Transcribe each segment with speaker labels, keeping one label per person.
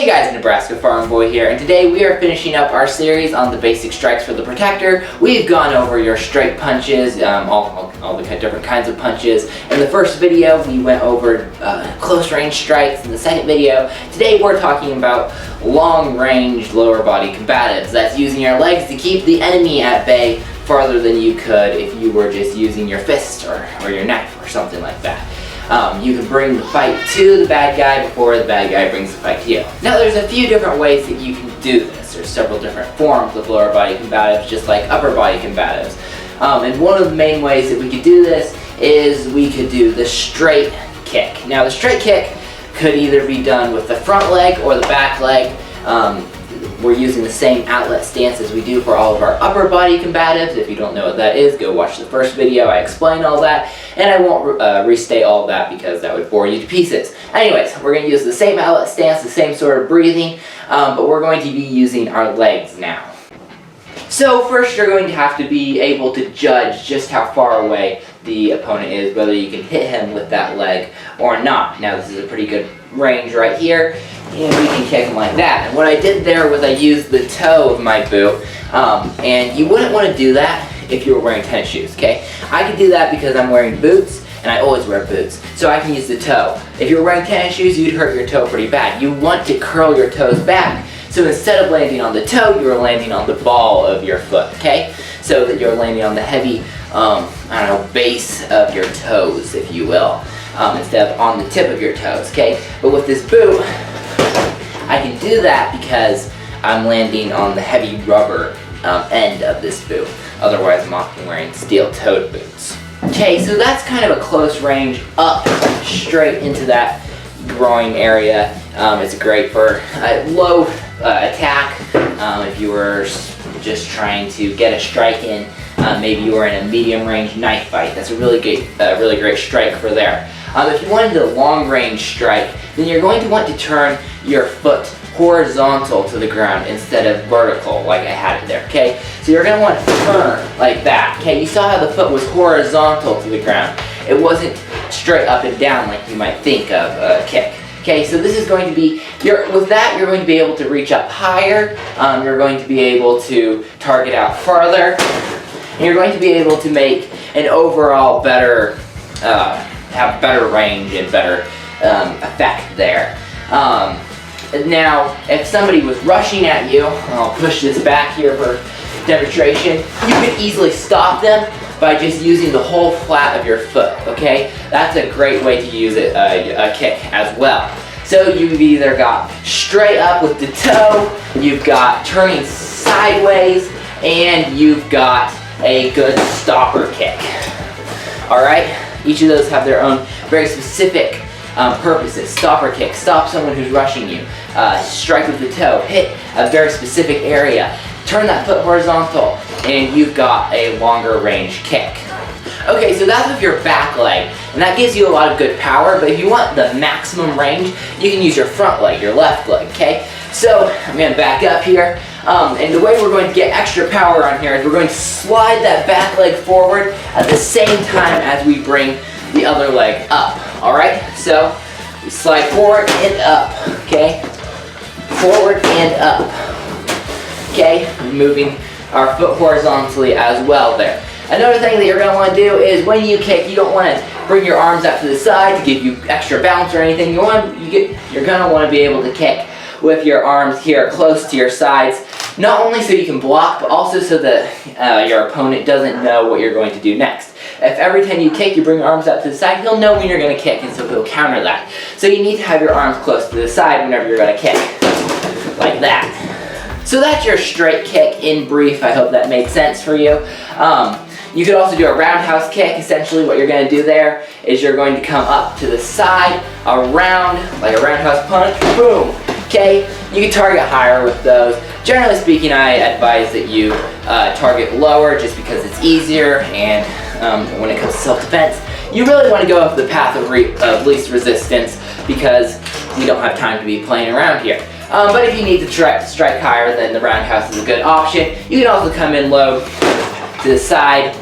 Speaker 1: Hey guys, Nebraska Farm Boy here, and today we are finishing up our series on the basic strikes for the protector. We've gone over your straight punches, all the different kinds of punches. In the first video, we went over close range strikes. In the second video, today we're talking about long range lower body combatives. That's using your legs to keep the enemy at bay farther than you could if you were just using your fist or your knife or something like that. You can bring the fight to the bad guy before the bad guy brings the fight to you. Now there's a few different ways that you can do this. There's several different forms of lower body combatives, just like upper body combatives. And one of the main ways that we could do this is we could do the straight kick. Now the straight kick could either be done with the front leg or the back leg. We're using the same outlet stance as we do for all of our upper body combatives. If you don't know what that is, go watch the first video. I explain all that, and I won't restate all of that because that would bore you to pieces. Anyways, we're going to use the same outlet stance, the same sort of breathing, but we're going to be using our legs now. So first you're going to have to be able to judge just how far away the opponent is, whether you can hit him with that leg or not. Now this is a pretty good range right here, and we can kick him like that. And what I did there was I used the toe of my boot, and you wouldn't want to do that if you were wearing tennis shoes, okay? I can do that because I'm wearing boots, and I always wear boots, so I can use the toe. If you were wearing tennis shoes, you'd hurt your toe pretty bad. You want to curl your toes back, so instead of landing on the toe, you're landing on the ball of your foot, okay? So that you're landing on the heavy, base of your toes, if you will, instead of on the tip of your toes, okay? But with this boot, I can do that because I'm landing on the heavy rubber end of this boot. Otherwise, I'm often wearing steel-toed boots. Okay, so that's kind of a close range up straight into that groin area. It's great for low attack. If you were just trying to get a strike in, maybe you were in a medium range knife fight. That's a really great strike for there. If you wanted a long range strike, then you're going to want to turn your foot horizontal to the ground instead of vertical like I had it there, okay? So you're going to want to turn like that, okay? You saw how the foot was horizontal to the ground. It wasn't straight up and down like you might think of a kick. Okay, so this is going to be, with that you're going to be able to reach up higher, you're going to be able to target out farther, and you're going to be able to make an overall better, have better range and better effect there. Now, if somebody was rushing at you, I'll push this back here for demonstration, you could easily stop them by just using the whole flat of your foot, okay? That's a great way to use it, a kick as well. So you've either got straight up with the toe, you've got turning sideways, and you've got a good stopper kick. All right? Each of those have their own very specific purposes. Stopper kick, stop someone who's rushing you. Strike with the toe, hit a very specific area. Turn that foot horizontal, and you've got a longer range kick. Okay, so that's with your back leg, and that gives you a lot of good power, but if you want the maximum range, you can use your front leg, your left leg, okay? So, I'm going to back up here, and the way we're going to get extra power on here is we're going to slide that back leg forward at the same time as we bring the other leg up, alright? So, we slide forward and up, okay? Forward and up. Okay, moving our foot horizontally as well there. Another thing that you're going to want to do is when you kick, you don't want to bring your arms out to the side to give you extra bounce or anything. You're going to want to be able to kick with your arms here close to your sides, not only so you can block, but also so that your opponent doesn't know what you're going to do next. If every time you kick, you bring your arms out to the side, he'll know when you're going to kick, and so he'll counter that. So you need to have your arms close to the side whenever you're going to kick, like that. So that's your straight kick in brief. I hope that made sense for you. You could also do a roundhouse kick. Essentially what you're going to do there is you're going to come up to the side, around, like a roundhouse punch, boom. Okay, you can target higher with those. Generally speaking, I advise that you target lower just because it's easier, and when it comes to self-defense, you really want to go up the path of least resistance because we don't have time to be playing around here. But if you need to strike higher, then the roundhouse is a good option. You can also come in low to the side.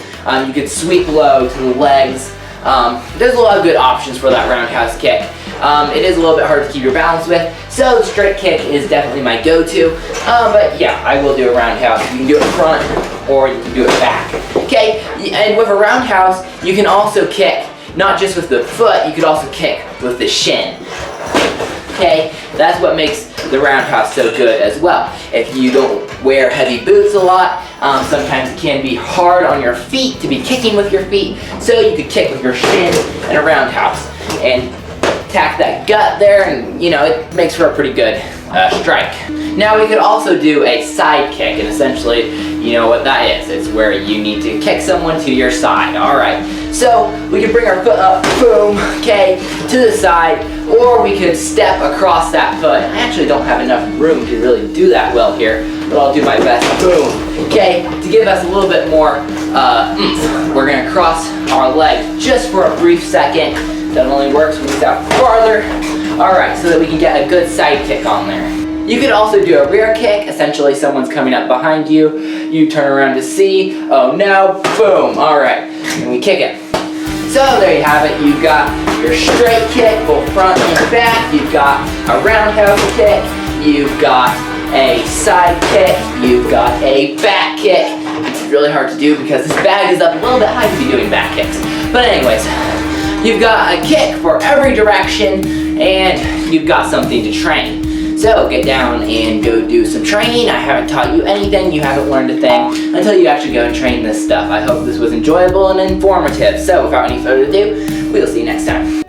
Speaker 1: You can sweep low to the legs There's a lot of good options for that roundhouse kick. It is a little bit hard to keep your balance with, so the straight kick is definitely my go-to. But yeah, I will do a roundhouse. You can do it front or you can do it back. Okay, and with a roundhouse, you can also kick, not just with the foot, you could also kick with the shin. Okay, that's what makes the roundhouse so good as well. If you don't wear heavy boots a lot, sometimes it can be hard on your feet to be kicking with your feet, so you could kick with your shin in a roundhouse and attack that gut there, and you know, it makes for a pretty good strike. Now we could also do a side kick, and essentially, you know what that is. It's where you need to kick someone to your side. Alright, so we could bring our foot up, boom, okay, to the side, or we could step across that foot. I actually don't have enough room to really do that well here, but I'll do my best. Boom, okay, to give us a little bit more oomph. We're gonna cross our leg just for a brief second. That only works when we step farther. Alright, so that we can get a good side kick on there. You could also do a rear kick. Essentially, someone's coming up behind you. You turn around to see. Oh no, boom. Alright, and we kick it. So there you have it. You've got your straight kick, both front and back. You've got a roundhouse kick. You've got a side kick. You've got a back kick. It's really hard to do because this bag is up a little bit high to be doing back kicks. But anyways, you've got a kick for every direction, and you've got something to train. So get down and go do some training. I haven't taught you anything, you haven't learned a thing until you actually go and train this stuff. I hope this was enjoyable and informative. So without any further ado, we'll see you next time.